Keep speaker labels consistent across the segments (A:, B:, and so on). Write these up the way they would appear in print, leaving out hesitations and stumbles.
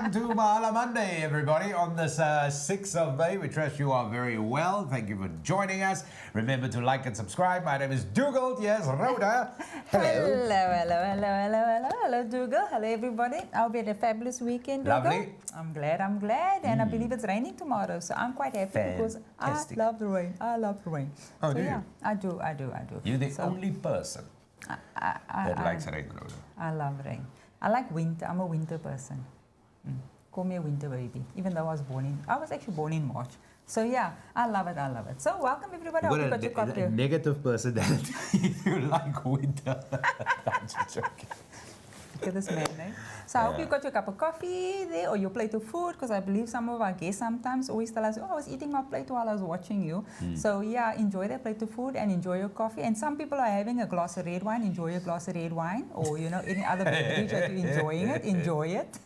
A: welcome to Mahala Monday, everybody, on this 6th of May. We trust you are very well. Thank you for joining us. Remember to like and subscribe. My name is Dougal. Yes, Rhoda. Hello.
B: Hello, Dougal. Hello, everybody. I hope you had a fabulous weekend, Dougal.
A: Lovely.
B: I'm glad. And I believe it's raining tomorrow, so I'm quite happy because I love the rain. I love the rain.
A: Oh,
B: so
A: do
B: yeah,
A: you?
B: I do.
A: You're the only person that likes rain, Rhoda.
B: I love rain. I like winter. I'm a winter person. Call me a winter baby, even though I was actually born in March. So yeah, I love it. So welcome everybody. I hope you got your cocktail.
A: A negative personality. You like winter. I'm just joking.
B: Look at this man, eh? So I hope you got your cup of coffee there or your plate of food, because I believe some of our guests sometimes always tell us, oh, I was eating my plate while I was watching you. So yeah, enjoy that plate of food and enjoy your coffee. And some people are having a glass of red wine, enjoy a glass of red wine, or any other beverage that you're enjoy it.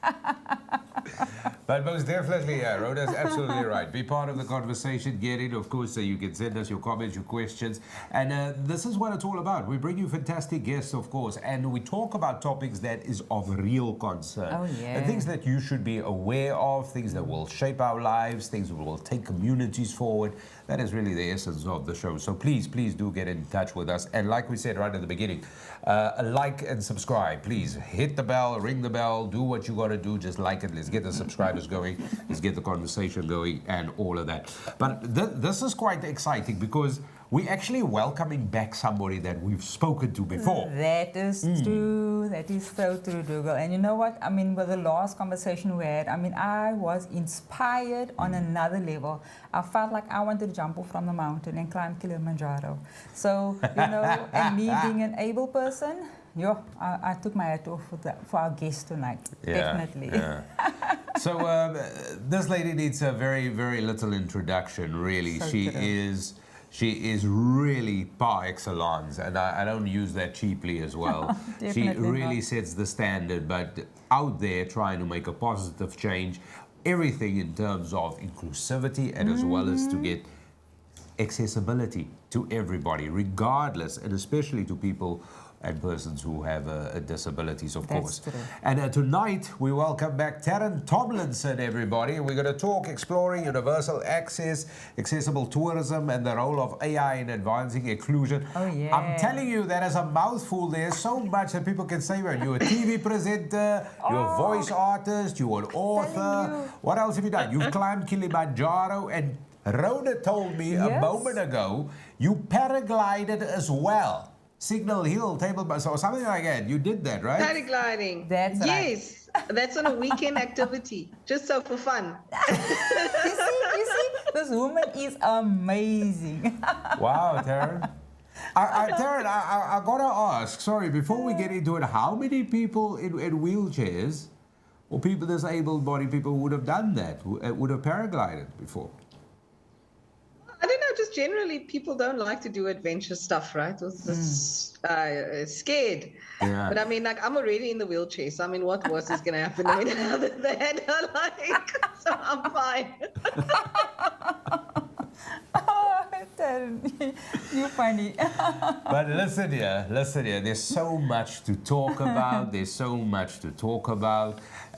A: But most definitely, Rhoda's absolutely right. Be part of the conversation. Get in, of course, so you can send us your comments, your questions. And this is what it's all about. We bring you fantastic guests, of course, and we talk about topics that is of real concern.
B: Oh, yeah.
A: And things that you should be aware of, things that will shape our lives, things that will take communities forward. That is really the essence of the show. So please do get in touch with us. And like we said right at the beginning, like and subscribe. Please hit the bell, ring the bell, do what you got to do. Just like it. Let's get the subscribers going. Let's get the conversation going and all of that. But this is quite exciting because we're actually welcoming back somebody that we've spoken to before.
B: That is true. That is so true, Dougal. And you know what? I mean, with the last conversation we had, I mean, I was inspired on another level. I felt like I wanted to jump off from the mountain and climb Kilimanjaro. So, and me being an able person, I took my hat off for our guest tonight. Definitely.
A: Yeah. So this lady needs a very, very little introduction, really.
B: So
A: She is really par excellence, and I don't use that cheaply as well. She really sets the standard, but out there trying to make a positive change, everything in terms of inclusivity and as well as to get accessibility to everybody, regardless, and especially to people and persons who have disabilities, of course.
B: True.
A: And tonight, we welcome back Tarryn Tomlinson, everybody. We're going to talk exploring universal access, accessible tourism, and the role of AI in advancing inclusion.
B: Oh, yeah.
A: I'm telling you, that is a mouthful. There's so much that people can say. Well, you're a TV presenter, you're a voice artist, you're an author. What else have you done? You've climbed Kilimanjaro, and Rhoda told me a moment ago, you paraglided as well. Signal Hill, Table Bus, or something like that. You did that, right?
C: Paragliding.
B: That's
C: yes. Right. That's on a weekend activity, just so for fun.
B: You see, this woman is amazing.
A: Wow, Tarryn. Tarryn, I gotta ask, sorry, before we get into it, how many people in wheelchairs or people disabled body people would have done that, would have paraglided before?
C: I don't know, just generally people don't like to do adventure stuff, right? Scared.
A: Yeah.
C: But I mean, like, I'm already in the wheelchair, so I mean, what worse is going to happen to me other than that? So I'm fine.
B: You're funny.
A: But listen here, there's so much to talk about.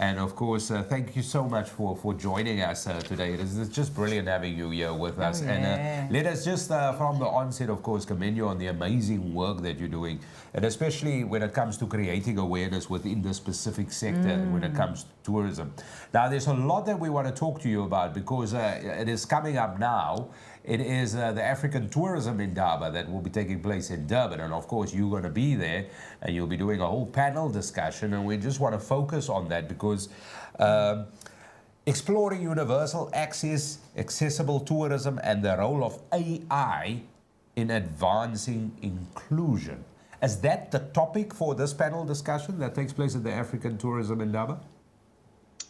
A: And of course, thank you so much for joining us today. It's just brilliant having you here with us.
B: Yeah.
A: And let us just, from the onset, of course, commend you on the amazing work that you're doing. And especially when it comes to creating awareness within the specific sector, when it comes to tourism. Now, there's a lot that we want to talk to you about because it is coming up now. It is the African Tourism Indaba that will be taking place in Durban. And of course, you're going to be there and you'll be doing a whole panel discussion. And we just want to focus on that because exploring universal access, accessible tourism, and the role of AI in advancing inclusion. Is that the topic for this panel discussion that takes place at the African Tourism Indaba?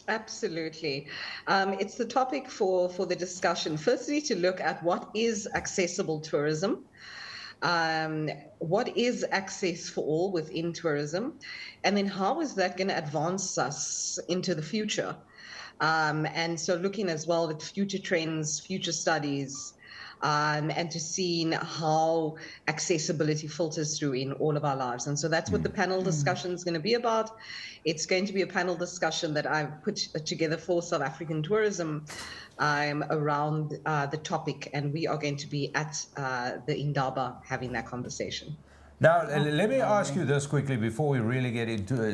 C: Absolutely. It's the topic for the discussion. Firstly, to look at what is accessible tourism, what is access for all within tourism, and then how is that going to advance us into the future? And so looking as well at future trends, future studies, and to seeing how accessibility filters through in all of our lives. And so that's what the panel discussion is going to be about. It's going to be a panel discussion that I've put together for South African tourism around the topic, and we are going to be at the Indaba having that conversation.
A: Now, let me ask you this quickly before we really get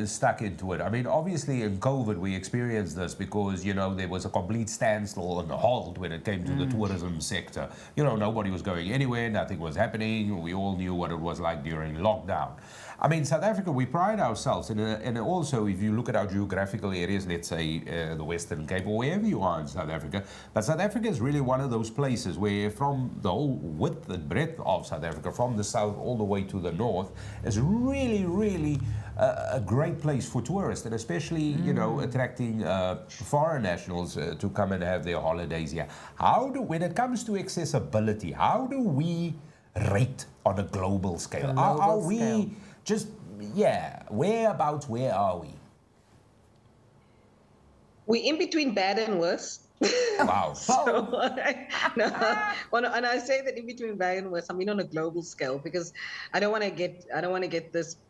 A: stuck into it. I mean, obviously in COVID, we experienced this because, you know, there was a complete standstill and a halt when it came to the tourism sector. You know, nobody was going anywhere, nothing was happening. We all knew what it was like during lockdown. I mean, South Africa, we pride ourselves, and also if you look at our geographical areas, let's say the Western Cape or wherever you are in South Africa, but South Africa is really one of those places where from the whole width and breadth of South Africa, from the south all the way to the north, is really, really a great place for tourists, and especially, you know, attracting foreign nationals to come and have their holidays here. When it comes to accessibility, how do we rate on a global scale? Are we just, where are we?
C: We're in between bad and worse.
A: Wow.
C: And I say that in between bad and worse, I mean on a global scale, because I don't want to get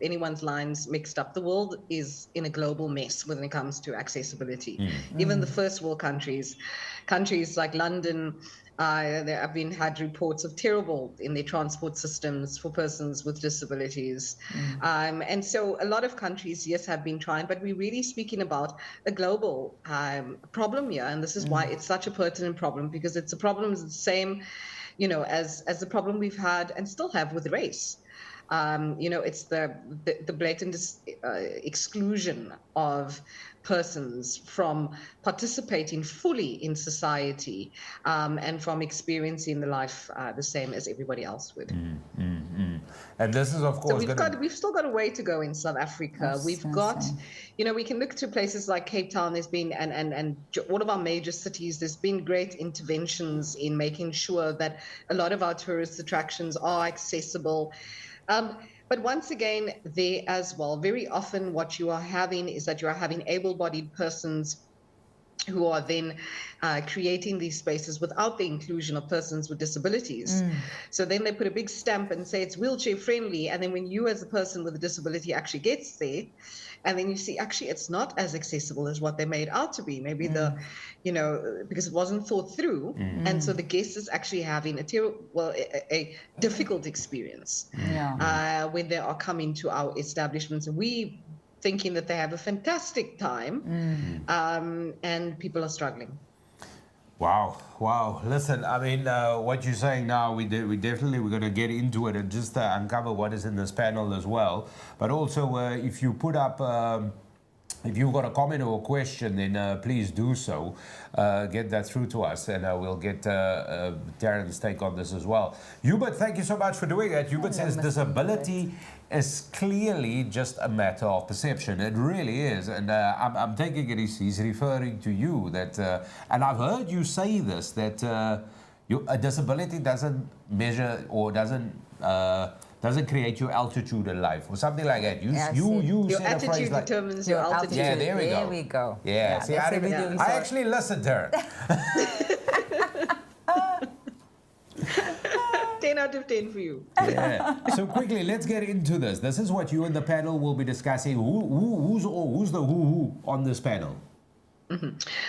C: anyone's lines mixed up. The world is in a global mess when it comes to accessibility. Even the first world countries like London, there have had reports of terrible in their transport systems for persons with disabilities. And so a lot of countries, yes, have been trying, but we're really speaking about a global problem here. And this is why it's such a pertinent problem, because it's a problem the same, you know, as the problem we've had and still have with race. You know, it's the blatant exclusion of persons from participating fully in society and from experiencing the life the same as everybody else would.
A: And this is, of course,
C: so we've still got a way to go in South Africa. We've got, you know, we can look to places like Cape Town. There's been and all of our major cities. There's been great interventions in making sure that a lot of our tourist attractions are accessible. But once again, there as well, very often what you are having is that you are having able-bodied persons who are then creating these spaces without the inclusion of persons with disabilities. So then they put a big stamp and say it's wheelchair friendly. And then when you as a person with a disability actually gets there, and then you see actually it's not as accessible as what they made out to be. Maybe you know, because it wasn't thought through. And so the guest is actually having a difficult experience when they are coming to our establishments. And we thinking that they have a fantastic time, and people are struggling.
A: Wow. Listen, I mean, what you're saying now, we're going to get into it and just uncover what is in this panel as well. But also, if you put up, if you've got a comment or a question, then please do so. Get that through to us, and we'll get Tarryn's take on this as well. Hubert, thank you so much for doing that. Hubert says disability is clearly just a matter of perception. It really is, and I'm taking it he's referring to you, that and I've heard you say this, that a disability doesn't measure or doesn't create your altitude in life or something like that. You
C: your
A: said a phrase
C: attitude
A: like,
C: determines your altitude.
A: Yeah, there we go. Yeah, see, I actually listened to her.
C: 10 out of 10 for you.
A: Yeah. So quickly, let's get into this. This is what you and the panel will be discussing. Who's the who on this panel?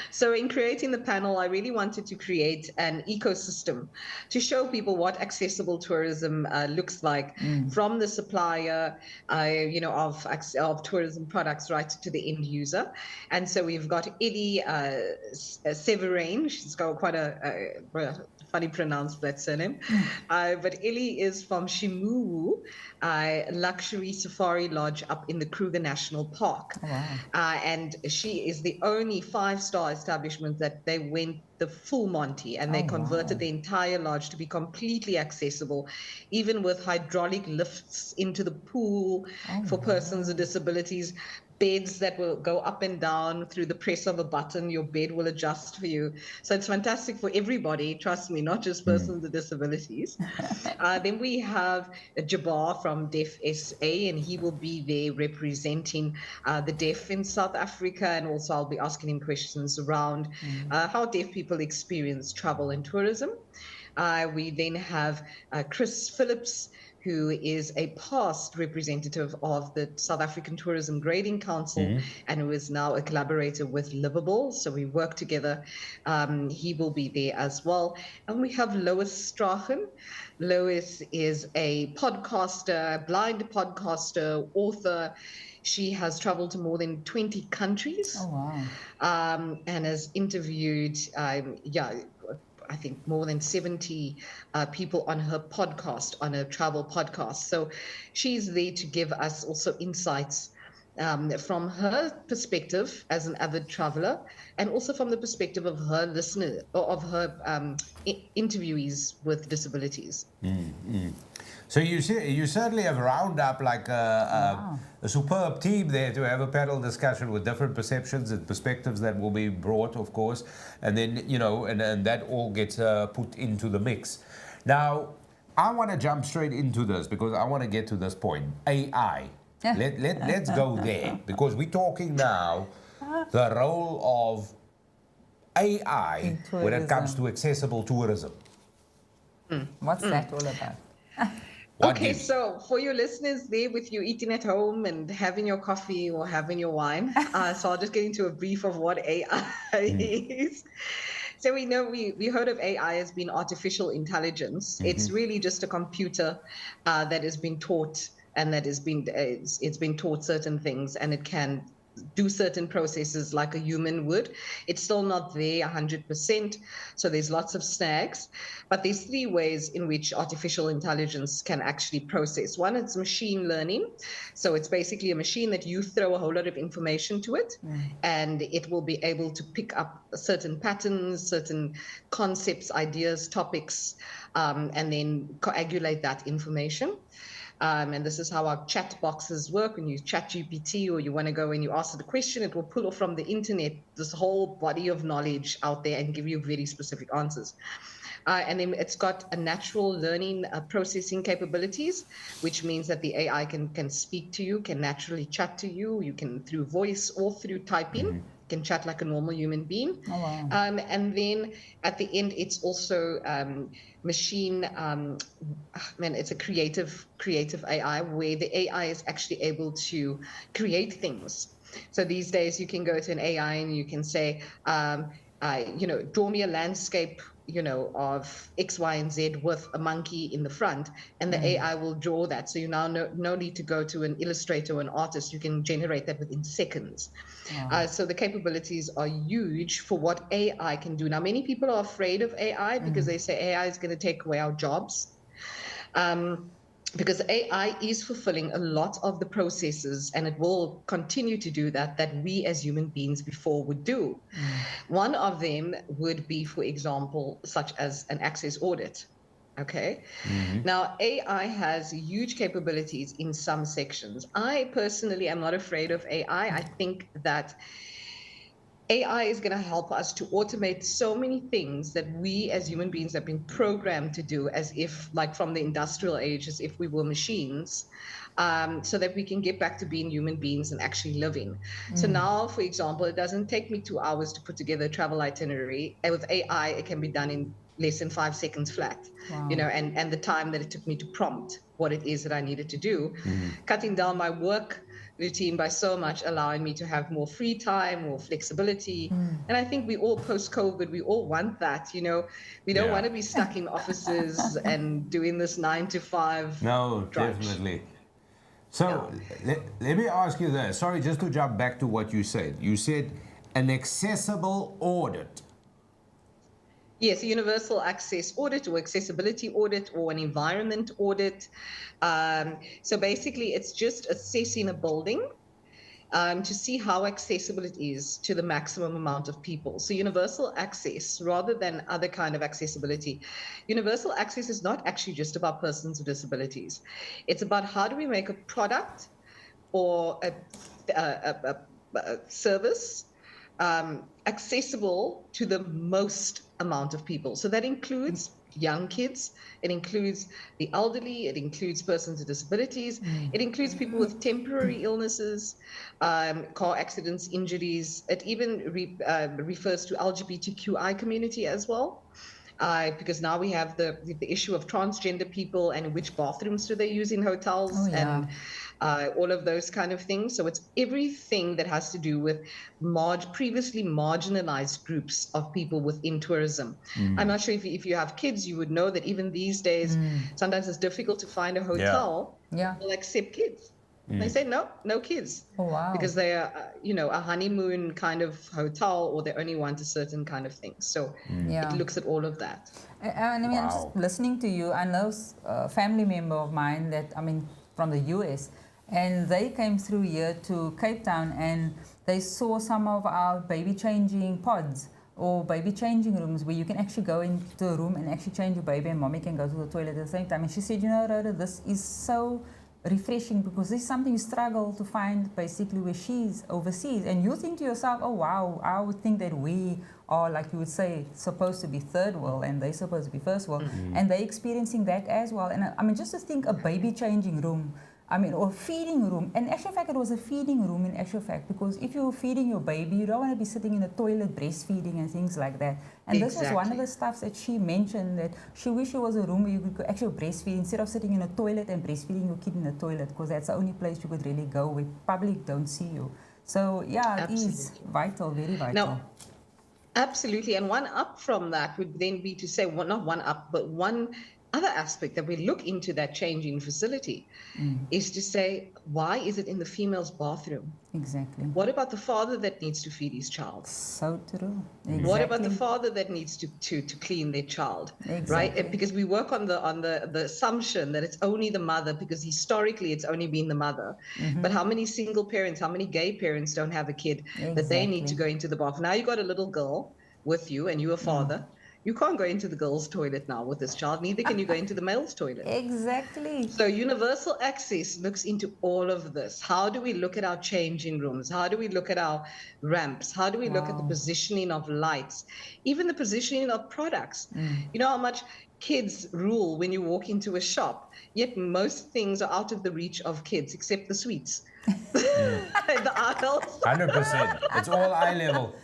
C: So in creating the panel, I really wanted to create an ecosystem to show people what accessible tourism looks like, from the supplier, you know, of tourism products right to the end user. And so we've got Ellie Severine. She's got quite a funny pronounced that surname. But Ellie is from Shimuwu, luxury safari lodge up in the Kruger National Park.
B: Oh, wow.
C: And she is the only 5-star establishment that they went the full Monty, and they converted the entire lodge to be completely accessible, even with hydraulic lifts into the pool for persons with disabilities, beds that will go up and down through the press of a button. Your bed will adjust for you. So it's fantastic for everybody, trust me, not just persons with disabilities. Then we have Jabbar from Deaf SA, and he will be there representing the deaf in South Africa. And also I'll be asking him questions around how deaf people experience travel and tourism. We then have Chris Phillips, who is a past representative of the South African Tourism Grading Council and who is now a collaborator with Livable. So we work together. He will be there as well. And we have Lois Strachen. Lois is a podcaster, blind podcaster, author. She has traveled to more than 20 countries.
B: Oh,
C: wow. And has interviewed, I think more than 70 people on her podcast, on her travel podcast. So she's there to give us also insights from her perspective as an avid traveler, and also from the perspective of her listener or of her interviewees with disabilities.
A: So you certainly have round up like a superb team there to have a panel discussion with different perceptions and perspectives that will be brought, of course, and then and that all gets put into the mix. Now, I want to jump straight into this because I want to get to this point. AI. Let's go there because we're talking now the role of AI when it comes to accessible tourism.
B: What's that all about?
C: Okay, so for your listeners there with you eating at home and having your coffee or having your wine, so I'll just get into a brief of what AI is. So we know we heard of AI as being artificial intelligence. It's really just a computer that has been taught and that has been it's been taught certain things, and it can do certain processes like a human would. It's still not there 100%, so there's lots of snags. But there's three ways in which artificial intelligence can actually process. One, it's machine learning. So it's basically a machine that you throw a whole lot of information to it, and it will be able to pick up certain patterns, certain concepts, ideas, topics, and then coagulate that information. And this is how our chat boxes work. When you chat GPT or you want to go and you ask it a question, it will pull off from the internet this whole body of knowledge out there and give you very specific answers. And then it's got a natural learning processing capabilities, which means that the AI can speak to you, can naturally chat to you. You can, through voice or through typing, can chat like a normal human being.
B: Oh, wow.
C: And then at the end, it's also machine, it's a creative AI where the AI is actually able to create things. So these days you can go to an AI and you can say, draw me a landscape, of X, Y, and Z with a monkey in the front, and the AI will draw that. So you now no need to go to an illustrator or an artist. You can generate that within seconds. So the capabilities are huge for what AI can do. Now, many people are afraid of AI because they say AI is going to take away our jobs. Because AI is fulfilling a lot of the processes, and it will continue to do that we as human beings before would do. One of them would be, for example, such as an access audit. Okay. Now, AI has huge capabilities in some sections. I personally am not afraid of AI. I think that AI is going to help us to automate so many things that we as human beings have been programmed to do, as if, like from the industrial age, as if we were machines, so that we can get back to being human beings and actually living. So now, for example, it doesn't take me 2 hours to put together a travel itinerary. And with AI, it can be done in less than 5 seconds flat.
B: Wow.
C: And the time that it took me to prompt what it is that I needed to do, cutting down my work routine by so much, allowing me to have more free time, more flexibility. And I think we all, post-COVID, we all want that. We don't want to be stuck in offices and doing this 9 to 5.
A: No,
C: drudge.
A: definitely. So let me ask you this. Sorry, just to jump back to what you said. You said an accessible audit.
C: Yes, a universal access audit or accessibility audit or an environment audit. So basically, it's just assessing a building to see how accessible it is to the maximum amount of people. So universal access, rather than other kind of accessibility, universal access is not actually just about persons with disabilities. It's about how do we make a product or service accessible to the most amount of people. So that includes young kids, it includes the elderly, it includes persons with disabilities, it includes people with temporary illnesses, car accidents, injuries. It even refers to LGBTQI community as well. Because now we have the issue of transgender people and which bathrooms do they use in hotels and all of those kind of things. So it's everything that has to do with previously marginalized groups of people within tourism. I'm not sure if you have kids, you would know that even these days, sometimes it's difficult to find a hotel that will accept kids. They say no kids.
B: Oh, wow.
C: Because they are, a honeymoon kind of hotel, or they only want a certain kind of thing. So it looks at all of that.
B: And I mean, I'm just listening to you. I know a family member of mine from the US, and they came through here to Cape Town, and they saw some of our baby changing pods or baby changing rooms where you can actually go into a room and actually change your baby, and mommy can go to the toilet at the same time. And she said, Rhoda, this is so refreshing, because this is something you struggle to find basically where she's overseas. And you think to yourself, oh wow, I would think that we are, like you would say, supposed to be third world and they're supposed to be first world, and they're experiencing that as well. And I mean, just to think a baby changing room, or feeding room. And actual fact, it was a feeding room in actual fact, because if you're feeding your baby, you don't want to be sitting in a toilet breastfeeding and things like that. And this was one of the stuff that she mentioned, that she wished there was a room where you could actually breastfeed instead of sitting in a toilet and breastfeeding your kid in a toilet, because that's the only place you could really go where public don't see you. So yeah, it is vital, very vital.
C: No, absolutely. And one up from that would then be to say, well, not one up, but one other aspect that we look into that changing facility is to say, why is it in the female's bathroom?
B: Exactly.
C: What about the father that needs to feed his child?
B: So true. Exactly.
C: What about the father that needs to clean their child?
B: Exactly.
C: Right? Because we work on the assumption that it's only the mother, because historically it's only been the mother. But how many single parents, how many gay parents don't have a kid that they need to go into the bath? Now you got a little girl with you and you're a father. You can't go into the girls' toilet now with this child, neither can you go into the male's toilet.
B: Exactly.
C: So universal access looks into all of this. How do we look at our changing rooms? How do we look at our ramps? How do we look at the positioning of lights? Even the positioning of products. You know how much kids rule when you walk into a shop, yet most things are out of the reach of kids, except the sweets. The aisles.
A: 100%. It's all eye level.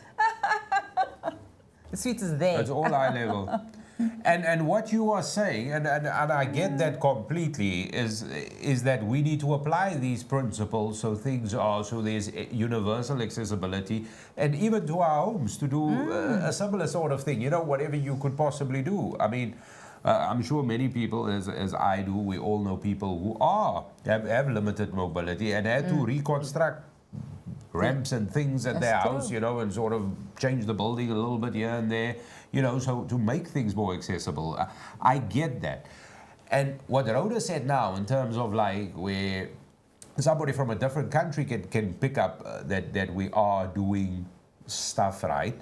B: The sweets is there.
A: It's all eye level. And what you are saying, and I get that completely, is that we need to apply these principles so there's universal accessibility, and even to our homes to do a similar sort of thing, whatever you could possibly do. I mean, I'm sure many people, as I do, we all know people who have limited mobility and had to reconstruct ramps and things at their house, and sort of change the building a little bit here and there, so to make things more accessible. I get that. And what Rhoda said now, in terms of like where somebody from a different country can pick up that we are doing stuff right,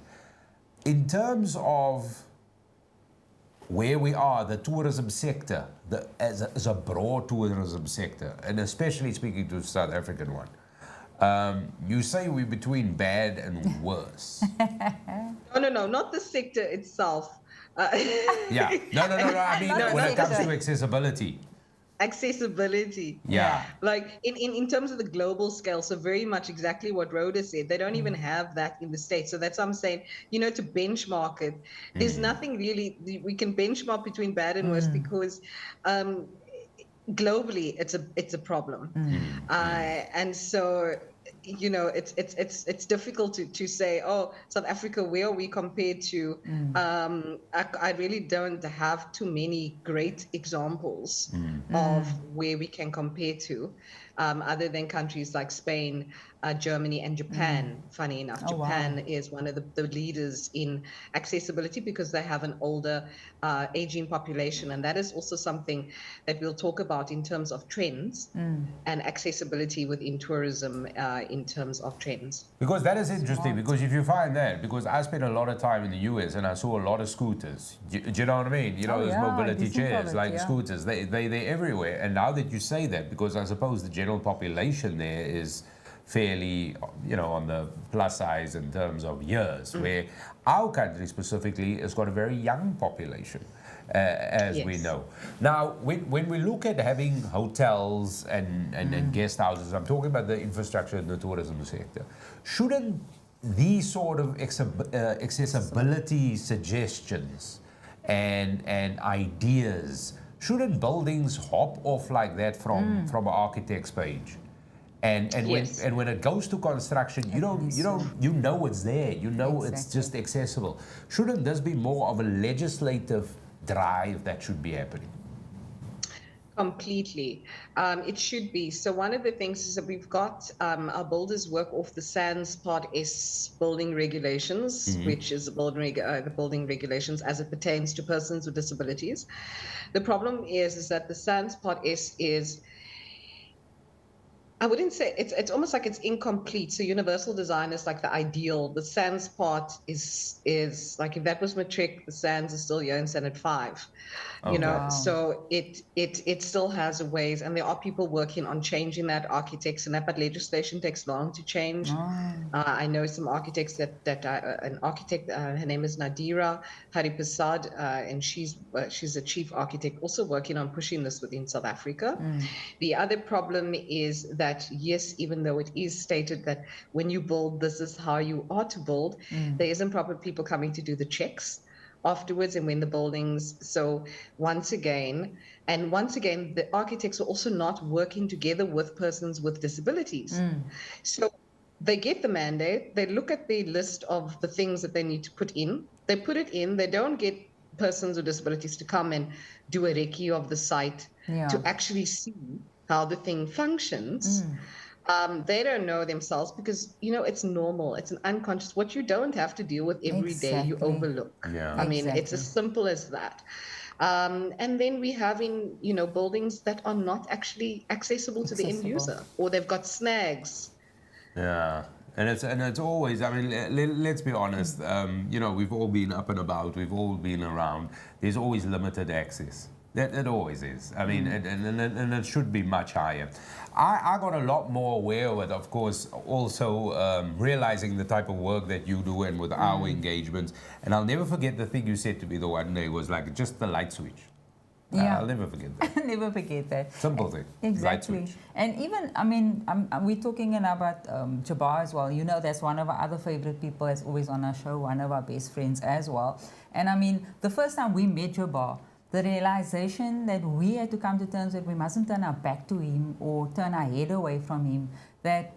A: in terms of where we are, the tourism sector, as a broad tourism sector, and especially speaking to the South African one, you say we're between bad and worse.
C: No, not the sector itself.
A: Yeah. No. I mean, when it comes to accessibility.
C: Accessibility.
A: Yeah.
C: Like in terms of the global scale, so very much exactly what Rhoda said. They don't even have that in the States. So that's what I'm saying, to benchmark it. There's nothing really, we can benchmark between bad and worse because globally it's a problem. And so it's difficult to say, oh, South Africa, where are we compared to? I really don't have too many great examples of where we can compare to, other than countries like Spain, Germany, and Japan. Funny enough, Japan is one of the leaders in accessibility because they have an older aging population, and that is also something that we'll talk about in terms of trends and accessibility within tourism in terms of trends.
A: Because that is interesting, because if you find that, because I spent a lot of time in the US and I saw a lot of scooters. Do you know what I mean? Those mobility chairs, like scooters, they're everywhere. And now that you say that, because I suppose the general population there is fairly, on the plus size in terms of years, where our country specifically has got a very young population. As we know. Now, when we look at having hotels and guest houses, I'm talking about the infrastructure in the tourism sector, shouldn't these sort of accessibility suggestions and ideas, shouldn't buildings hop off like that from an architect's page? And when it goes to construction, you know it's there. You know it's just accessible. Shouldn't this be more of a legislative drive that should be happening?
C: Completely. It should be. So one of the things is that we've got our builders work off the SANS Part S building regulations, which is the building regulations as it pertains to persons with disabilities. The problem is that the SANS Part S is, I wouldn't say it's almost like it's incomplete. So universal design is like the ideal. The SANS part is like, if that was matric, the SANS is still here in Senate 5. So it still has ways, and there are people working on changing that, architects and that, but legislation takes long to change. I know some architects an architect, her name is Nadira Hariprasad, and she's a chief architect also working on pushing this within South Africa. The other problem is that, yes, even though it is stated that when you build, this is how you are to build, there isn't proper people coming to do the checks afterwards and when the buildings. So once again, the architects are also not working together with persons with disabilities. So they get the mandate, they look at the list of the things that they need to put in, they put it in, they don't get persons with disabilities to come and do a recce of the site to actually see how the thing functions. They don't know themselves because, it's normal. It's an unconscious. What you don't have to deal with every day, you overlook. I mean, it's as simple as that. And then we having, buildings that are not actually accessible to the end user, or they've got snags.
A: Yeah. And it's always, I mean, let's be honest, we've all been up and about, we've all been around. There's always limited access. It always is. I mean, and it should be much higher. I got a lot more aware with, of course, also realizing the type of work that you do and with our engagements. And I'll never forget the thing you said to me the one day was like, just the light switch. I'll never forget that.
B: I'll never forget that.
A: Simple thing.
B: Exactly. And even, I mean, we're talking about Jabbar as well. That's one of our other favorite people that's always on our show, one of our best friends as well. And I mean, the first time we met Jabbar, the realization that we had to come to terms that we mustn't turn our back to him or turn our head away from him, that,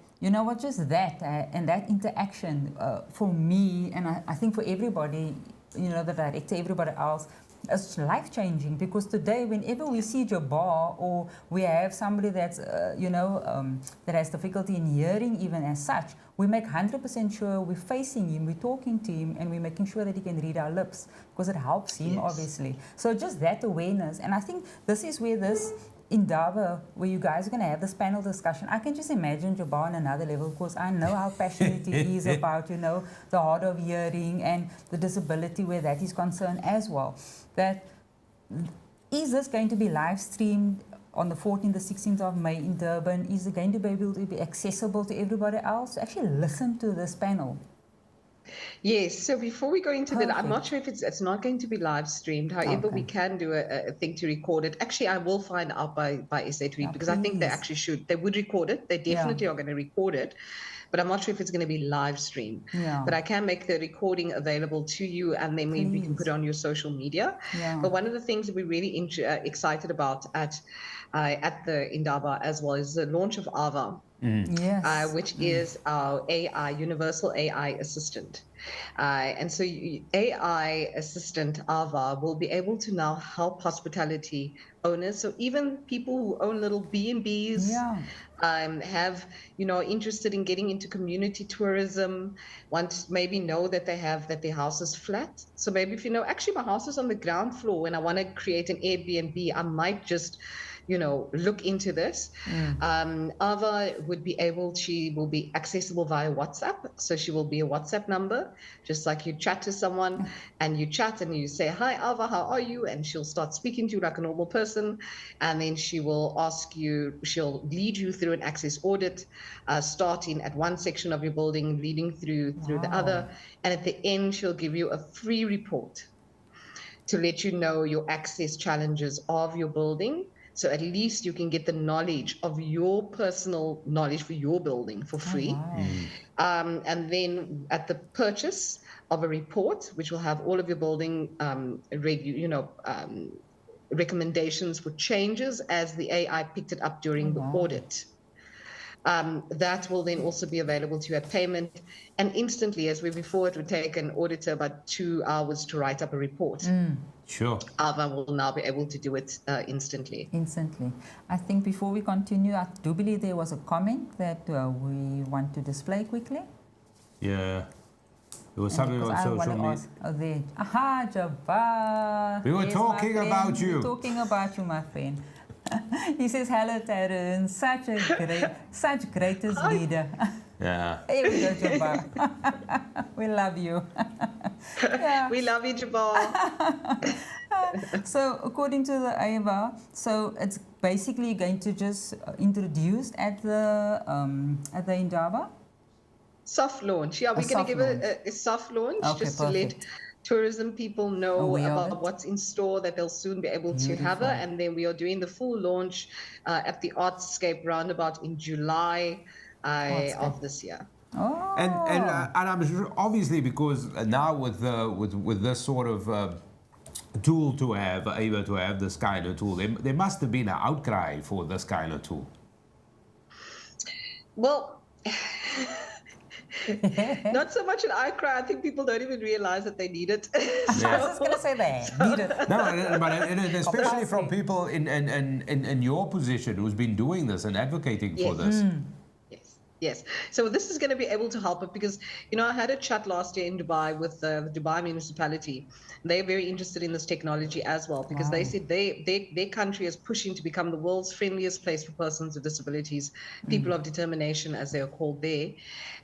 B: just that and that interaction for me, and I think for everybody, the director, everybody else, it's life-changing, because today whenever we see Jabbar or we have somebody that's, that has difficulty in hearing even as such, we make 100% sure we're facing him, we're talking to him, and we're making sure that he can read our lips, because it helps him, obviously. So just that awareness. And I think this is where this Indaba, where you guys are going to have this panel discussion, I can just imagine Jabbar on another level, because I know how passionate he is about, the hard of hearing and the disability where that is concerned as well. That is this going to be live streamed on the 14th, the 16th of May in Durban? Is it going to be able to be accessible to everybody else? Actually listen to this panel.
C: Yes, so before we go into that, I'm not sure if it's not going to be live streamed. However, we can do a thing to record it. Actually, I will find out by SA Tweet, because I think they actually should. They would record it. They definitely are going to record it. But I'm not sure if it's going to be live streamed. But I can make the recording available to you, and then we can put it on your social media. But one of the things that we're really excited about at the Indaba as well is the launch of AVA, which is our AI, Universal AI Assistant. And so AI Assistant AVA will be able to now help hospitality owners. So even people who own little B&Bs, have, interested in getting into community tourism, maybe know that their house is flat. So maybe if actually my house is on the ground floor and I want to create an Airbnb, I might just look into this. Ava she will be accessible via WhatsApp. So she will be a WhatsApp number, just like you chat to someone and you chat and you say, "Hi, Ava, how are you?" And she'll start speaking to you like a normal person. And then she'll lead you through an access audit, starting at one section of your building, leading through the other. And at the end, she'll give you a free report to let you know your access challenges of your building. So at least you can get the knowledge of your personal knowledge for your building for free. And then at the purchase of a report, which will have all of your building recommendations for changes as the AI picked it up during the audit. That will then also be available to you at payment. And instantly, as before, it would take an auditor about 2 hours to write up a report.
A: Sure.
C: Ava will now be able to do it instantly.
B: Instantly. I think before we continue, I do believe there was a comment that we want to display quickly.
A: Yeah. There was something on social media.
B: Aha, Jabbar.
A: We were talking about you.
B: Talking about you, my friend. He says, "Hello, Tarryn. Such greatest leader."
A: Yeah.
B: Here we go, Jabbar. We love you.
C: Yeah. We love you, Jabbar.
B: So, according to the Ava, so it's basically going to just introduced at the Indaba.
C: Soft launch. Yeah, we're going to give a soft launch just to let tourism people know about what's in store, that they'll soon be able to have it. And then we are doing the full launch at the Artscape roundabout in July of this year.
B: Oh.
A: And I'm sure, obviously, because now with this sort of tool to have, able to have this kind of tool, there must have been an outcry for this kind of tool.
C: Well, not so much an outcry. I think people don't even realize that they need it.
B: So, I was just going to say that. Need it.
A: No, but especially from people in your position who's been doing this and advocating for this.
C: Yes. So this is going to be able to help it because, I had a chat last year in Dubai with the Dubai municipality. They're very interested in this technology as well because they said their country is pushing to become the world's friendliest place for persons with disabilities, people of determination as they are called there.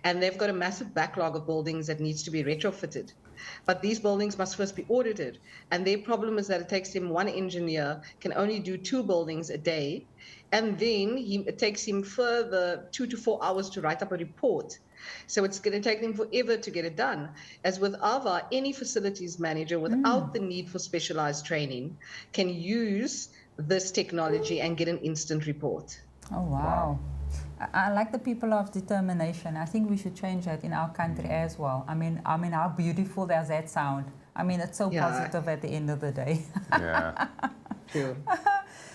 C: And they've got a massive backlog of buildings that needs to be retrofitted. But these buildings must first be audited. And their problem is that it takes them one engineer can only do 2 buildings a day. And then it takes him further 2 to 4 hours to write up a report. So it's going to take them forever to get it done. As with Ava, any facilities manager without the need for specialized training can use this technology and get an instant report.
B: Oh, wow. I like the people of determination. I think we should change that in our country as well. I mean, how beautiful does that sound? I mean, it's so positive at the end of the day.
A: Yeah.
C: True.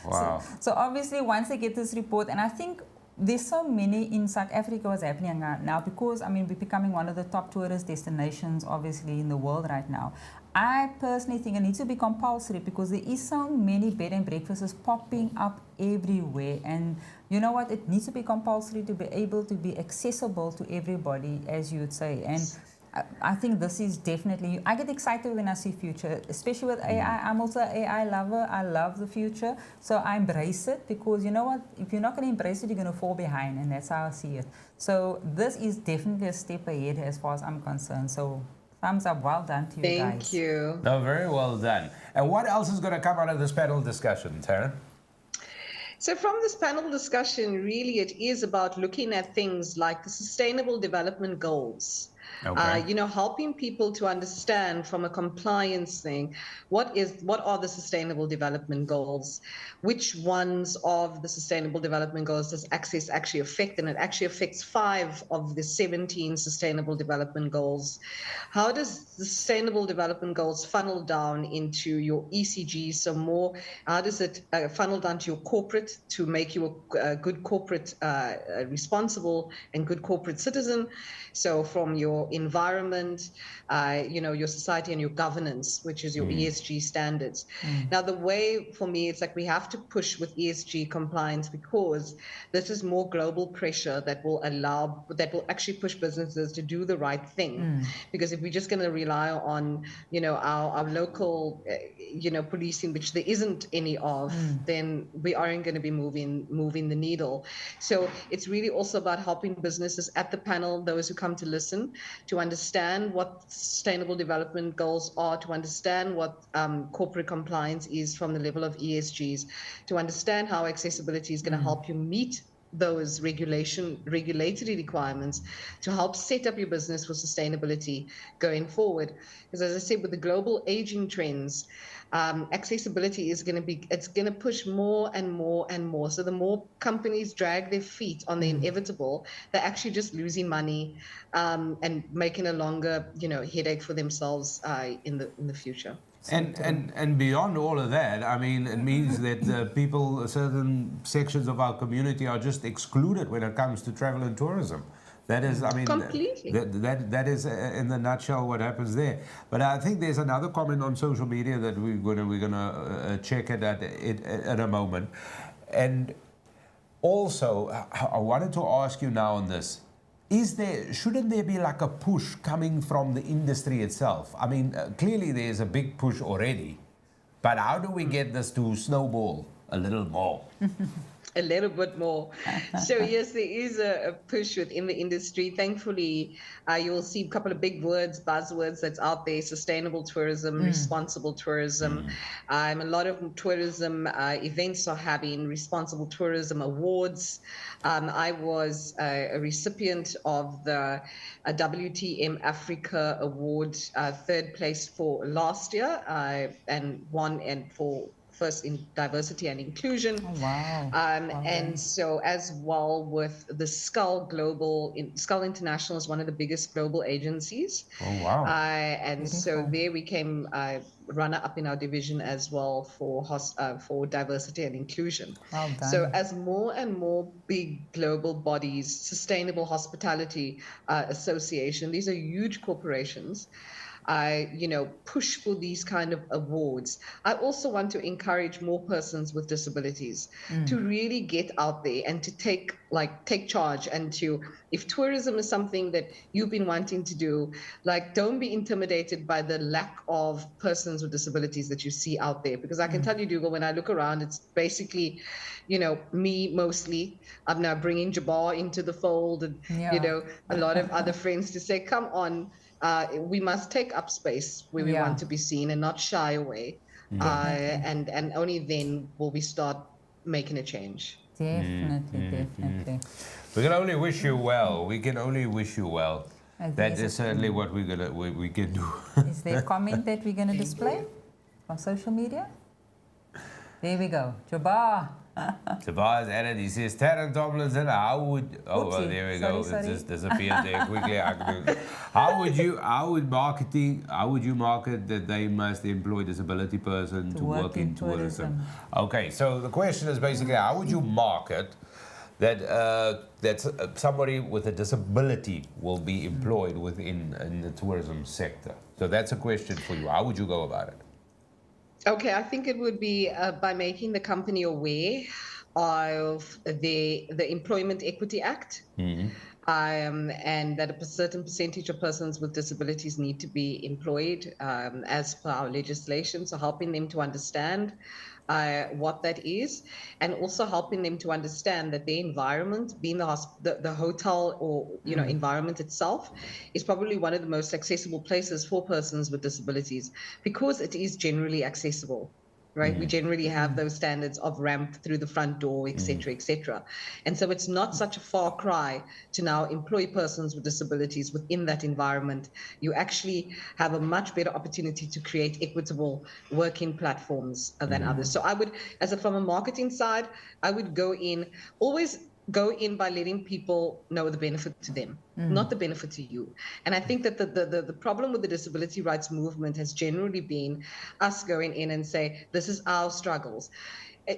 A: Wow.
B: So obviously, once they get this report, and I think there's so many in South Africa what's happening now because, we're becoming one of the top tourist destinations, obviously, in the world right now. I personally think it needs to be compulsory because there is so many bed and breakfasts popping up everywhere. And you know what? It needs to be compulsory to be able to be accessible to everybody, as you would say. And I think this is definitely, I get excited when I see future, especially with AI. I'm also an AI lover. I love the future. So I embrace it because you know what? If you're not going to embrace it, you're going to fall behind. And that's how I see it. So this is definitely a step ahead as far as I'm concerned. So thumbs up. Well done to you guys.
C: Thank you.
A: No, very well done. And what else is going to come out of this panel discussion, Tarryn?
C: So from this panel discussion, really it is about looking at things like the Sustainable Development Goals.
A: Okay.
C: Helping people to understand from a compliance thing, what are the Sustainable Development Goals? Which ones of the Sustainable Development Goals does access actually affect? And it actually affects 5 of the 17 Sustainable Development Goals. How does the Sustainable Development Goals funnel down into your ECG? So more, how does it funnel down to your corporate to make you a good corporate, responsible and good corporate citizen? So from your your environment, your society and your governance, which is your ESG standards. Now, the way for me, it's like we have to push with ESG compliance because this is more global pressure that will actually push businesses to do the right thing. Because if we're just going to rely on, our local, policing, which there isn't any of, then we aren't going to be moving the needle. So it's really also about helping businesses at the panel, those who come to listen, to understand what sustainable development goals are, to understand what corporate compliance is from the level of ESGs, to understand how accessibility is going to help you meet those regulatory requirements to help set up your business for sustainability going forward. Because as I said, with the global aging trends, accessibility is going to push more and more and more. So the more companies drag their feet on the inevitable, they're actually just losing money and making a longer, headache for themselves in the future.
A: And beyond all of that, I mean, it means that certain sections of our community are just excluded when it comes to travel and tourism. That is, I mean,
C: completely.
A: That is in the nutshell what happens there. But I think there's another comment on social media that we're gonna check it at a moment. And also, I wanted to ask you now on this. Shouldn't there be like a push coming from the industry itself? I mean, clearly there's a big push already, but how do we get this to snowball a little more?
C: A little bit more. So yes, there is a push within the industry. Thankfully, you'll see a couple of big buzzwords that's out there: sustainable tourism, responsible tourism. A lot of tourism events are having responsible tourism awards. I was a recipient of the WTM Africa Award, third place for last year, and won for first in diversity and inclusion.
B: Oh, wow.
C: And so as well with the Skull International is one of the biggest global agencies.
A: Oh, wow.
C: And
B: Beautiful.
C: so there we came runner-up in our division as well for diversity and inclusion.
B: Well done.
C: So as more and more big global bodies, Sustainable Hospitality Association, these are huge corporations, push for these kind of awards. I also want to encourage more persons with disabilities to really get out there and to take charge, and if tourism is something that you've been wanting to do, don't be intimidated by the lack of persons with disabilities that you see out there. Because I can tell you, Dougal, when I look around, it's basically, me mostly. I'm now bringing Jabbar into the fold, and a lot of other friends to say, come on. We must take up space where we want to be seen and not shy away. And only then will we start making a change.
B: Definitely.
A: We can only wish you well. We can only wish you well. That is certainly what we can do.
B: Is there a comment that we're going to display on social media? There we go. Jabbar.
A: Jabbar has added, he says, Tarryn Tomlinson, how would... Oh, well, there we go.
B: Sorry.
A: It just disappeared there quickly. How would you market that they must employ disability person to work in tourism? Okay, so the question is basically, how would you market that somebody with a disability will be employed in the tourism sector? So that's a question for you. How would you go about it?
C: Okay, I think it would be by making the company aware of the Employment Equity Act, and that a certain percentage of persons with disabilities need to be employed as per our legislation. So helping them to understand what that is, and also helping them to understand that their environment, being the hotel or environment itself, is probably one of the most accessible places for persons with disabilities, because it is generally accessible. Right, we generally have those standards of ramp through the front door, etc., etc. And so it's not such a far cry to now employ persons with disabilities within that environment. You actually have a much better opportunity to create equitable working platforms than others. So I would, from a marketing side, I would go in always go in by letting people know the benefit to them, not the benefit to you. And I think that the problem with the disability rights movement has generally been us going in and say, this is our struggles.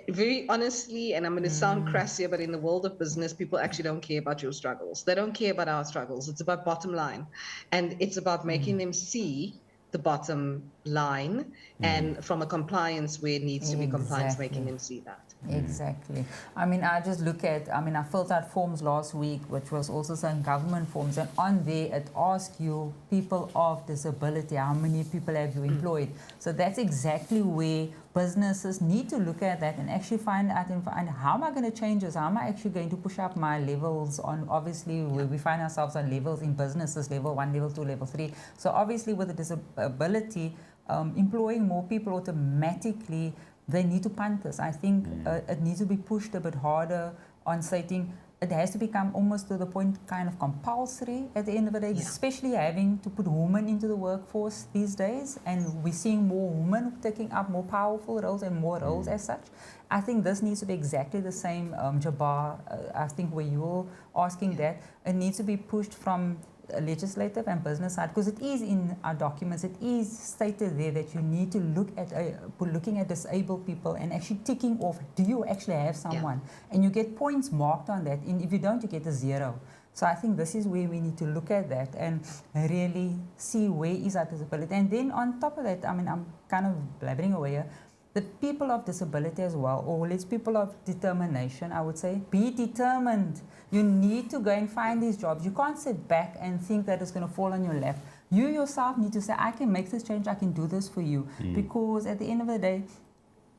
C: Very honestly, and I'm going to sound crass here, but in the world of business, people actually don't care about your struggles. They don't care about our struggles. It's about bottom line. And it's about making them see the bottom line, and from a compliance where it needs to be compliance, making them see that.
B: Exactly. I mean, I just look at, I mean, I filled out forms last week, which was also some government forms, and on there it asks you people of disability, how many people have you employed? So that's exactly where businesses need to look at that and actually find out and find how am I going to change this? How am I actually going to push up my levels on, obviously, where we find ourselves on levels in businesses, level 1, level 2, level 3. So obviously with the disability, employing more people automatically, they need to punt this. I think it needs to be pushed a bit harder on stating it has to become almost to the point kind of compulsory at the end of the day, especially having to put women into the workforce these days. And we're seeing more women taking up more powerful roles and more roles as such. I think this needs to be exactly the same, Jabbar. I think where you're asking that, it needs to be pushed from legislative and business side, because it is in our documents, it is stated there that you need to look at looking at disabled people and actually ticking off, do you actually have someone? And you get points marked on that, and if you don't, you get a 0. So I think this is where we need to look at that and really see where is our disability. And then on top of that, I mean, I'm kind of blabbering away here, the people of disability as well, or let's people of determination, I would say, be determined. You need to go and find these jobs. You can't sit back and think that it's going to fall on your lap. You yourself need to say, I can make this change, I can do this for you. Because at the end of the day,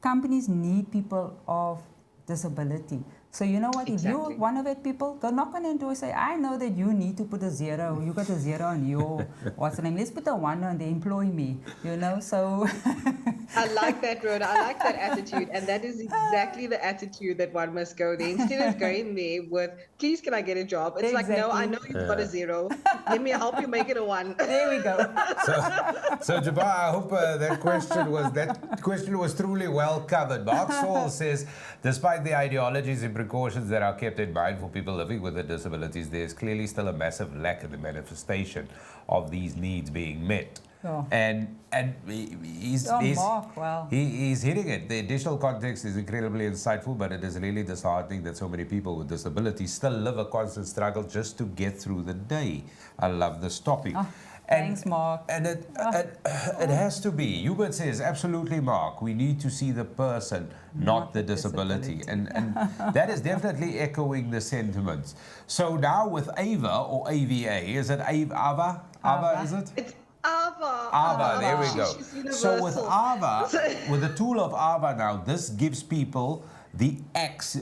B: companies need people of disability. So you know what, if you're one of it people, go knock on the door and say, I know that you need to put a 0, you got a 0 on your, what's the name, let's put a 1 on there, employ me, you know, so.
C: I like that, Rhoda, I like that attitude, and that is exactly the attitude that one must go there. Instead of going there with, please can I get a job? It's like, no, I know you've got a 0, let me help you make it a 1.
B: There we go.
A: So Jabbar, I hope that question was truly well covered. Mark Saul says, despite the ideologies and precautions that are kept in mind for people living with disabilities, there's clearly still a massive lack in the manifestation of these needs being met.
B: Oh.
A: And he's hitting it. The additional context is incredibly insightful, but it is really disheartening that so many people with disabilities still live a constant struggle just to get through the day. I love this topic.
B: Oh. Thanks, Mark.
A: And it has to be. Hubert says, absolutely, Mark, we need to see the person, not the disability. And that is definitely echoing the sentiments. So now with AVA, or AVA, is it AVA? AVA, is it?
C: It's AVA.
A: AVA, there we go. So with AVA, with the tool of AVA now, this gives people the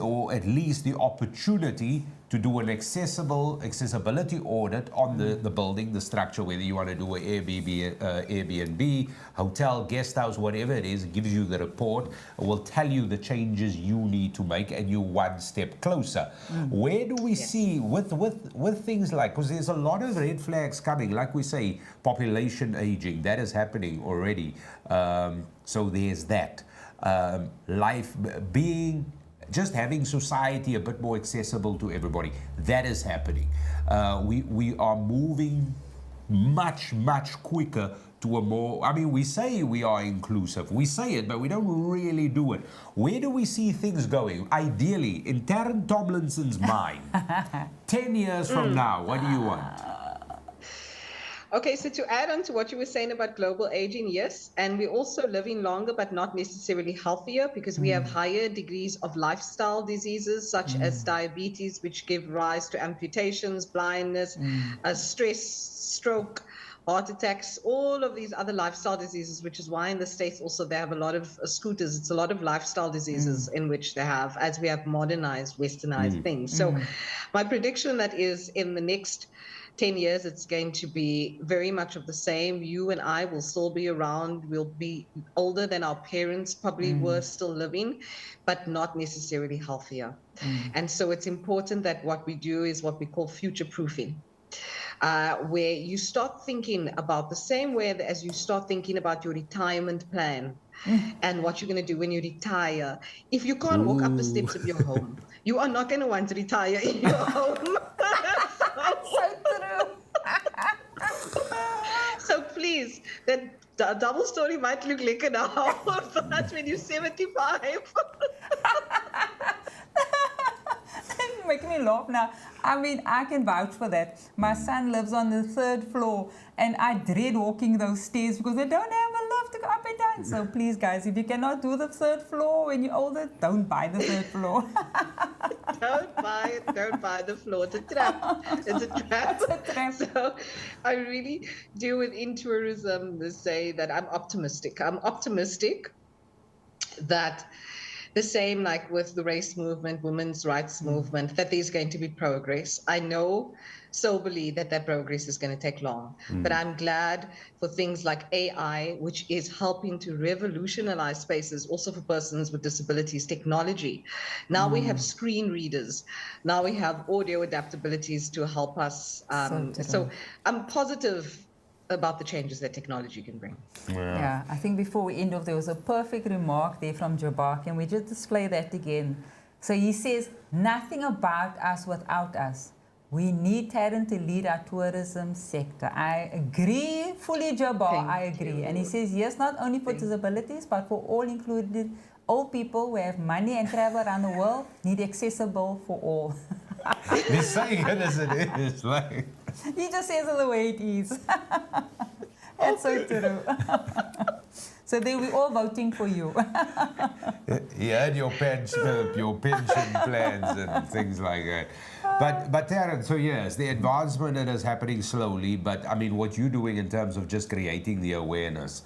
A: or at least the opportunity to do an accessibility audit on the building, the structure, whether you want to do an Airbnb, hotel, guest house, whatever it is. It gives you the report. It will tell you the changes you need to make, and you're one step closer. Where do we see with things like, because there's a lot of red flags coming, like we say, population aging, that is happening already. So there's that. Life being, just having society a bit more accessible to everybody, that is happening. We are moving much quicker to a more, I mean, we say we are inclusive, we say it, but we don't really do it. Where do we see things going? Ideally, in Tarryn Tomlinson's mind, 10 years from now, what do you want?
C: Okay, so to add on to what you were saying about global aging, yes, and we're also living longer but not necessarily healthier, because we have higher degrees of lifestyle diseases such as diabetes, which give rise to amputations, blindness, stress, stroke, heart attacks, all of these other lifestyle diseases, which is why in the States also they have a lot of scooters. It's a lot of lifestyle diseases in which they have, as we have modernized, westernized things. So my prediction that is in the next 10 years, it's going to be very much of the same. You and I will still be around. We'll be older than our parents probably were still living, but not necessarily healthier. And so it's important that what we do is what we call future proofing. where you start thinking about the same way as you start thinking about your retirement plan and what you're going to do when you retire. If you can't walk up the steps of your home, you are not going to want to retire in your home.
B: So true.
C: So please, that double story might look like an hour, but when you're 75.
B: Make me laugh now. I mean, I can vouch for that. My son lives on the 3rd floor, and I dread walking those stairs because they don't have a lift to go up and down. So please, guys, if you cannot do the 3rd floor when you're older, don't buy the 3rd floor.
C: Don't buy the floor. It's a trap. It's a trap.
B: It's a trap.
C: So I really do within tourism say that I'm optimistic. I'm optimistic that the same like with the race movement, women's rights movement, that there's going to be progress. I know soberly that progress is going to take long, but I'm glad for things like AI, which is helping to revolutionize spaces also for persons with disabilities, technology. Now we have screen readers. Now we have audio adaptabilities to help us. So I'm positive about the changes that technology can bring.
B: Yeah, I think before we end off, there was a perfect remark there from Jabbar. Can we just display that again? So he says, nothing about us without us. We need Tarryn to lead our tourism sector. I agree fully, Jabbar. I agree. And he says, yes, not only for disabilities, but for all included. Old people who have money and travel around the world need accessible for all.
A: He's saying it as it is. Like.
B: He just says it the way it is. That's so true. So they were all voting for you.
A: You had your pension plans and things like that. But Tarryn, so yes, the advancement that is happening slowly, but I mean, what you're doing in terms of just creating the awareness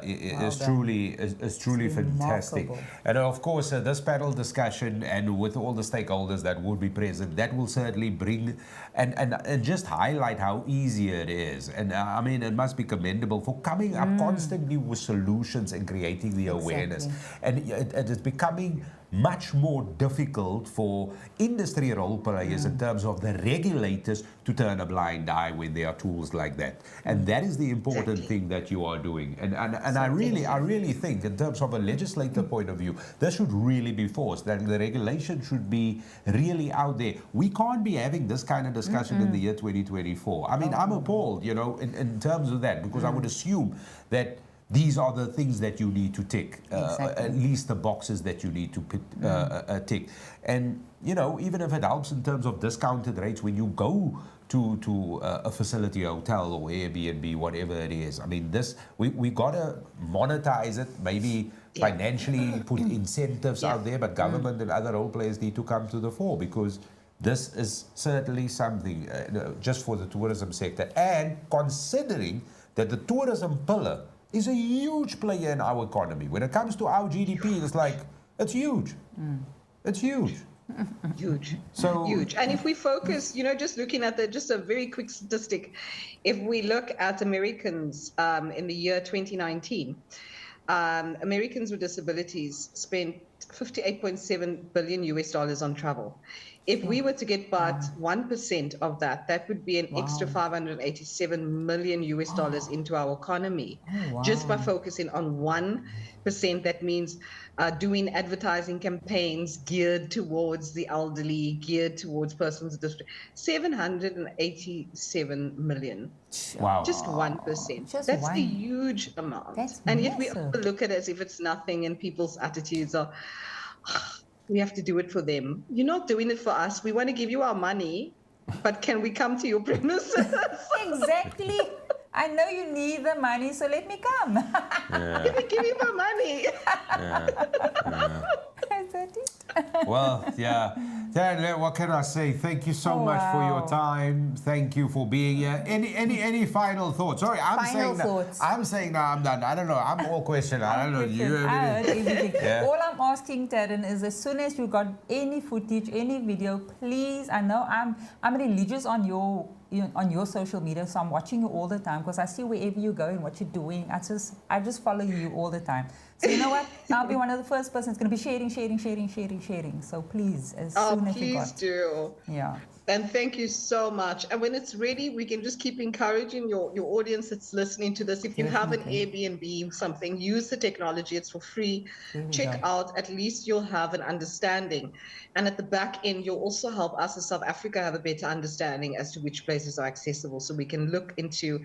A: is truly fantastic. And of course, this panel discussion and with all the stakeholders that would be present, that will certainly bring and just highlight how easy it is. And I mean, it must be commendable for coming up constantly with solutions and creating the awareness. And it is becoming much more difficult for industry role players in terms of the regulators to turn a blind eye when there are tools like that. And that is the important thing that you are doing. And I really think in terms of a legislative point of view, this should really be forced, that the regulation should be really out there. We can't be having this kind of discussion in the year 2024. I mean, I'm appalled, you know, in terms of that, because I would assume that these are the things that you need to tick, at least the boxes that you need to tick. And, you know, even if it helps in terms of discounted rates when you go to a facility, a hotel or Airbnb, whatever it is. I mean, we got to monetize it, maybe financially put incentives out there, but government and other role players need to come to the fore, because this is certainly something just for the tourism sector. And considering that the tourism pillar is a huge player in our economy. When it comes to our GDP, it's like, it's huge. It's huge.
C: Huge.
A: So
C: huge. And if we focus, you know, just looking at just a very quick statistic, if we look at Americans in the year 2019, Americans with disabilities spent $58.7 billion US on travel. If we were to get but 1% of that, that would be an extra $587 million US into our economy, just by focusing on 1%. That means doing advertising campaigns geared towards the elderly, geared towards persons with disability. 787 million.
A: Wow.
C: Just 1%. That's a huge amount. And yet we look at it as if it's nothing, and people's attitudes are, we have to do it for them. You're not doing it for us. We want to give you our money, but can we come to your premises?
B: Exactly. I know you need the money, so let me come.
C: Let me give you my money.
B: Is that it?
A: Well, yeah. Tarryn, what can I say? Thank you so much for your time. Thank you for being here. Any final thoughts? Sorry, I'm saying now I'm done. I don't know. I'm all questioning. I don't know. You
B: heard everything. All I'm asking, Tarryn, is as soon as you got any footage, any video, please. I know I'm religious on your social media, so I'm watching you all the time because I see wherever you go and what you're doing. I just follow you all the time. So you know what? I'll be one of the first persons going to be sharing. So please, as soon as you got.
C: Please do.
B: Yeah.
C: And thank you so much. And when it's ready, we can just keep encouraging your audience that's listening to this. If you have an Airbnb, something, use the technology. It's for free. Check out. At least you'll have an understanding. And at the back end, you'll also help us as South Africa have a better understanding as to which places are accessible. So we can look into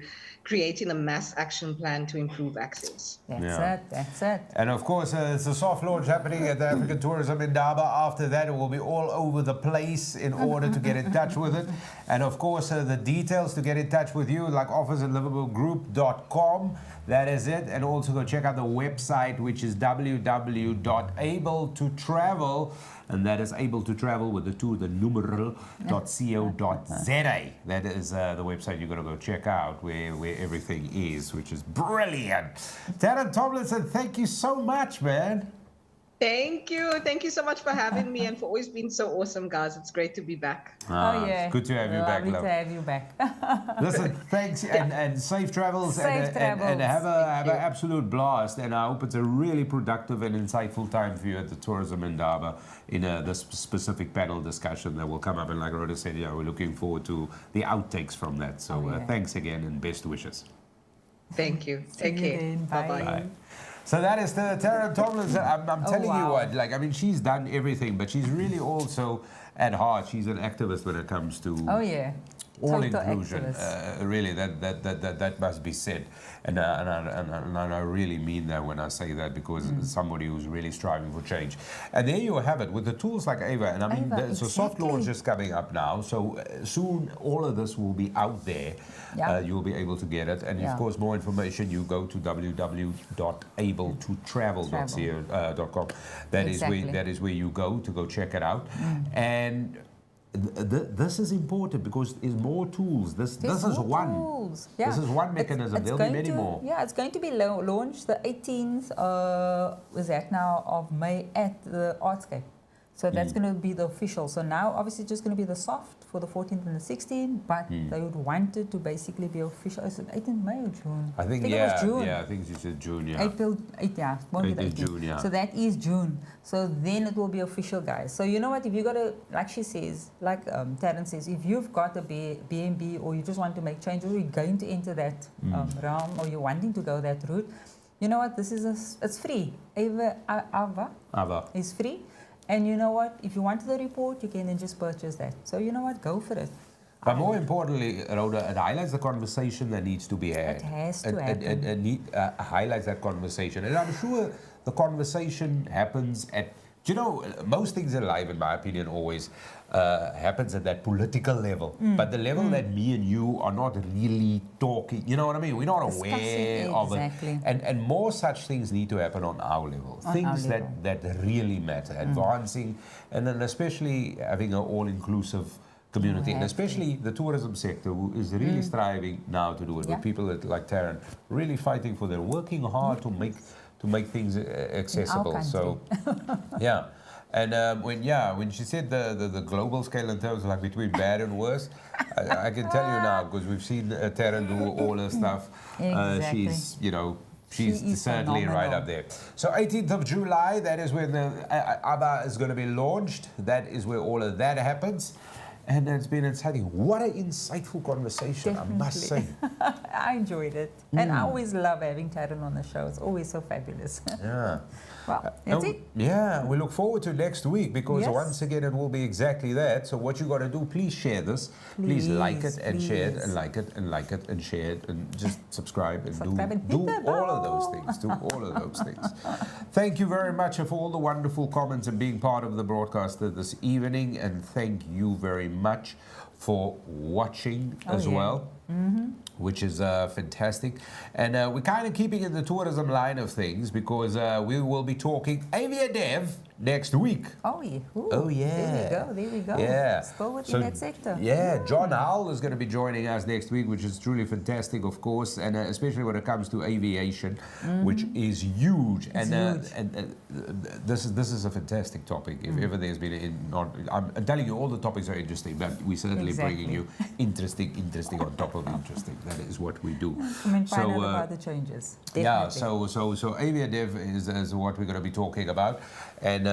C: creating a mass action plan to improve access.
B: That's it.
A: And of course, it's a soft launch happening at the African Tourism Indaba. After that, it will be all over the place in order to get in touch with it. And of course, the details to get in touch with you, like office@liverpoolgroup.com. That is it. And also go check out the website, which is www.abletotravel. And that is able to travel with the two, the numeral.co.za. That is the website you're going to go check out where everything is, which is brilliant. Tarryn Tomlinson, thank you so much, man.
C: Thank you. Thank you so much for having me and for always being so awesome, guys. It's great to be back.
A: It's good to have you back, love.
B: Lovely to have you back.
A: Listen, thanks and safe travels. And have an absolute blast. And I hope it's a really productive and insightful time for you at the Tourism Indaba in this specific panel discussion that will come up. And like Rhoda said, we're looking forward to the outtakes from that. So thanks again and best wishes.
C: Thank you. Take care. Bye-bye.
A: Bye. So that is the Tarryn Tomlinson. I'm telling you what, she's done everything, but she's really also, at heart, she's an activist when it comes to all inclusion. Really, that must be said. And I really mean that when I say that, because it's somebody who's really striving for change. And there you have it, with the tools like Ava. And I mean, so soft launch is coming up now. So soon all of this will be out there. You'll be able to get it. And of course, more information, you go to www.abletotravel.com. That is where you go to check it out. And this is important because there's more tools. This is one. Tools. Yeah. This is one mechanism. There'll be many more.
B: Yeah, it's going to be launched the 18th of May at the Artscape. So that's going to be the official. So now, obviously, it's just going to be the soft for the 14th and the 16th, but they would want it to basically be official. Is it 18th May or June?
A: I think it was June. Yeah, I think you said June,
B: April, won't be the 18th. June, So that is June. So then it will be official, guys. So you know what? If you got a, like she says, like Tarryn says, if you've got a B&B or you just want to make changes, or you're going to enter that realm, or you're wanting to go that route, you know what? This is it's free. Ava is free. And you know what? If you want the report, you can then just purchase that. So you know what? Go for it.
A: But more importantly, Rhoda, it highlights the conversation that needs to be had.
B: It has to happen.
A: It highlights that conversation. And I'm sure the conversation happens at, most things in life, in my opinion, always happens at that political level. But the level that me and you are not really talking, you know what I mean? We're not aware of it. And more such things need to happen on our level. Things that really matter. Advancing, and then especially having an all-inclusive community, and especially the tourism sector, who is really striving now to do it, with people like Tarryn really fighting for them, working hard to make things accessible. So and when she said the global scale in terms of like between bad and worse, I can tell you now, because we've seen Tarryn do all her stuff. She's she's certainly right up there. So 18th of July, that is when the ABBA is going to be launched. That is where all of that happens. And it's been exciting. What an insightful conversation, I must say.
B: I enjoyed it. And I always love having Tarryn on the show. It's always so fabulous. Well, that's it.
A: Yeah, we look forward to next week, because once again it will be exactly that. So what you got to do, please share this. Please like it and share it and like it and like it and share it, and just subscribe and do all of those things. Do all of those things. Thank you very much for all the wonderful comments and being part of the broadcast this evening, and thank you very much for watching as well. Which is fantastic. And we're kind of keeping in the tourism line of things, because we will be talking Avia Dev next week.
B: Oh, yeah. Ooh, There we go.
A: Yeah.
B: Still within that sector.
A: Yeah, John Howell is going to be joining us next week, which is truly fantastic, of course, and especially when it comes to aviation, which is huge. And this is a fantastic topic. If ever there's been I'm telling you, all the topics are interesting, but we're certainly bringing you interesting on top of of interesting. That is what we do.
B: Come and find out about the changes. Definitely.
A: Yeah, so aviadev is what we're going to be talking about, and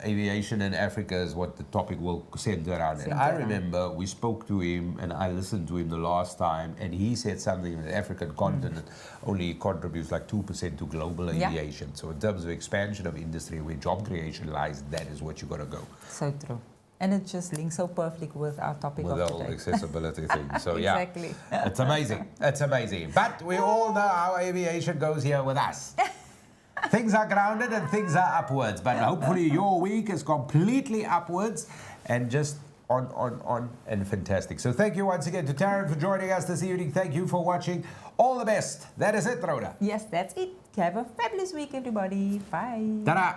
A: aviation in Africa is what the topic will center around. And I remember we spoke to him, and I listened to him the last time, and he said something in the African continent only contributes like 2% to global aviation. So in terms of expansion of industry, where job creation lies, that is what you got to go.
B: So true. And it just links so perfectly with our topic
A: with
B: of
A: the whole
B: today.
A: accessibility thing. So
B: exactly.
A: It's amazing. It's amazing. But we all know how aviation goes here with us. Things are grounded and things are upwards. But hopefully your week is completely upwards and just on and fantastic. So thank you once again to Tarryn for joining us this evening. Thank you for watching. All the best. That is it, Rhoda.
B: Yes, that's it. Have a fabulous week, everybody. Bye.
A: Ta-da.